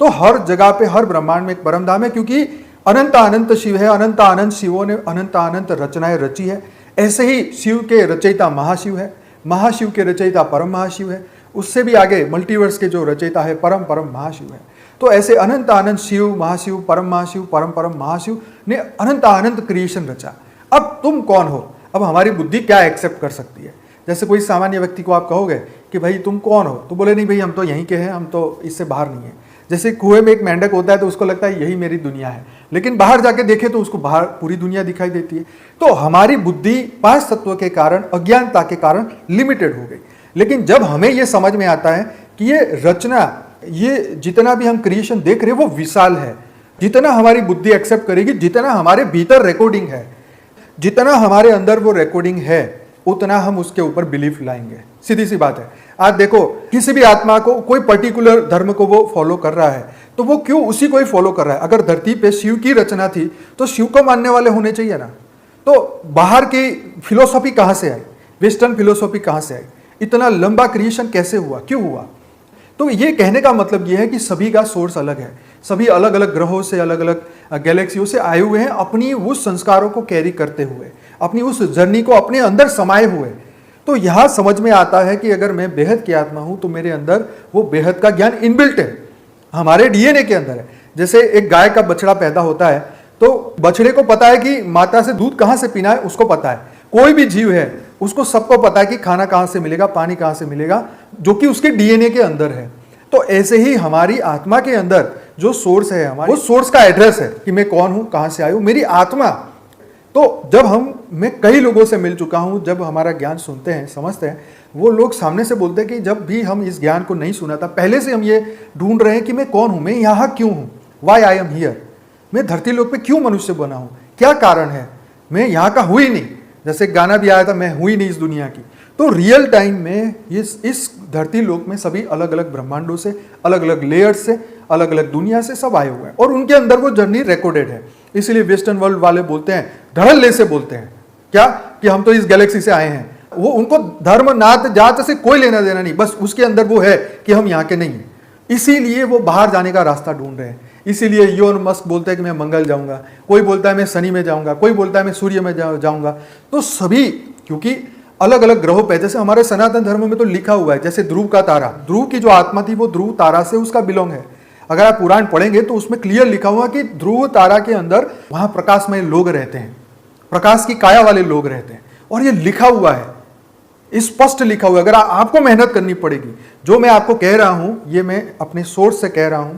तो हर जगह पे, हर ब्रह्मांड में एक परम धाम है, क्योंकि अनंत अनंत शिव है, अनंत अनंत शिवों ने अनंत अनंत रचनाएं रची है। ऐसे ही शिव के रचयिता महाशिव है, महाशिव के रचयिता परम महाशिव है, उससे भी आगे मल्टीवर्स के जो रचयिता है परम परम महाशिव है। तो ऐसे अनंत अनंत शिव, महाशिव, परम महाशिव, परम परम महाशिव ने अनंत अनंत क्रिएशन रचा। अब तुम कौन हो? अब हमारी बुद्धि क्या एक्सेप्ट कर सकती है? जैसे कोई सामान्य व्यक्ति को आप कहोगे कि भाई तुम कौन हो, तो बोले नहीं भाई हम तो यहीं के हैं, हम तो इससे बाहर नहीं है। जैसे कुएं में एक मेंढक होता है तो उसको लगता है यही मेरी दुनिया है, लेकिन बाहर जाके देखे तो उसको बाहर पूरी दुनिया दिखाई देती है। तो हमारी बुद्धि पांच तत्वों के कारण, अज्ञानता के कारण लिमिटेड हो गई। लेकिन जब हमें यह समझ में आता है कि ये रचना, ये जितना भी हम क्रिएशन देख रहे हैं वो विशाल है, जितना हमारी बुद्धि एक्सेप्ट करेगी, जितना हमारे भीतर रिकॉर्डिंग है, जितना हमारे अंदर वो रिकॉर्डिंग है, उतना हम उसके ऊपर बिलीफ लाएंगे। सीधी सी बात है। आज देखो, किसी भी आत्मा को, कोई पर्टिकुलर धर्म को वो फॉलो कर रहा है तो वो क्यों उसी को ही फॉलो कर रहा है? अगर धरती पे शिव की रचना थी तो शिव को मानने वाले होने चाहिए ना। तो बाहर की फिलोसॉफी कहां से आई? वेस्टर्न फिलोसॉफी कहां से आई? इतना लंबा क्रिएशन कैसे हुआ, क्यों हुआ? तो ये कहने का मतलब ये है कि सभी का सोर्स अलग है, सभी अलग अलग ग्रहों से, अलग अलग गैलेक्सियों से आए हुए हैं, अपनी उस संस्कारों को कैरी करते हुए, अपनी उस जर्नी को अपने अंदर समाये हुए। तो यहां समझ में आता है कि अगर मैं बेहद की आत्मा हूं तो मेरे अंदर वो बेहद का ज्ञान इनबिल्ट है, हमारे डीएनए के अंदर है। जैसे एक गाय का बछड़ा पैदा होता है तो बछड़े को पता है कि माता से दूध कहां से पीना है, उसको पता है। कोई भी जीव है उसको सबको पता है कि खाना कहां से मिलेगा, पानी कहां से मिलेगा, जो कि उसके डीएनए के अंदर है। तो ऐसे ही हमारी आत्मा के अंदर जो सोर्स है, हमारे वो सोर्स का एड्रेस है कि मैं कौन हूं, कहां से आया हूं, मेरी आत्मा। तो जब मैं कई लोगों से मिल चुका हूं, जब हमारा ज्ञान सुनते हैं, समझते हैं, वो लोग सामने से बोलते हैं कि जब भी हम इस ज्ञान को नहीं सुना था, पहले से हम ये ढूंढ रहे हैं कि मैं कौन हूं, मैं यहाँ क्यों हूं, वाई आई एम हियर, मैं धरती लोक पे क्यों मनुष्य बना हूं, क्या कारण है, मैं यहाँ का हूं ही नहीं। जैसे गाना भी आया था, मैं हूं ही नहीं इस दुनिया की। तो रियल टाइम में इस धरती लोक में सभी अलग अलग ब्रह्मांडों से, अलग अलग लेयर्स से, अलग अलग दुनिया से सब आए हुए हैं और उनके अंदर वो जर्नी रिकॉर्डेड है। इसलिए वेस्टर्न वर्ल्ड वाले बोलते हैं, धड़ल्ले से बोलते हैं क्या, कि हम तो इस गैलेक्सी से आए हैं। वो उनको धर्म, नात, जात से कोई लेना देना नहीं, बस उसके अंदर वो है कि हम यहाँ के नहीं हैं। इसीलिए वो बाहर जाने का रास्ता ढूंढ रहे हैं। इसीलिए इलोन मस्क बोलता है कि मैं मंगल जाऊंगा, कोई बोलता है मैं शनि में जाऊंगा, कोई बोलता है मैं सूर्य में जाऊंगा। तो सभी, क्योंकि अलग अलग ग्रहों पे, जैसे हमारे सनातन धर्म में तो लिखा हुआ है, जैसे ध्रुव का तारा, ध्रुव की जो आत्मा थी वो ध्रुव तारा से उसका बिलोंग है। अगर आप पुराण पढ़ेंगे तो उसमें क्लियर लिखा हुआ कि ध्रुव तारा के अंदर वहां प्रकाशमय लोग रहते हैं, प्रकाश की काया वाले लोग रहते हैं, और ये लिखा हुआ है, स्पष्ट लिखा हुआ है। अगर आपको मेहनत करनी पड़ेगी, जो मैं आपको कह रहा हूं ये मैं अपने सोर्स से कह रहा हूं।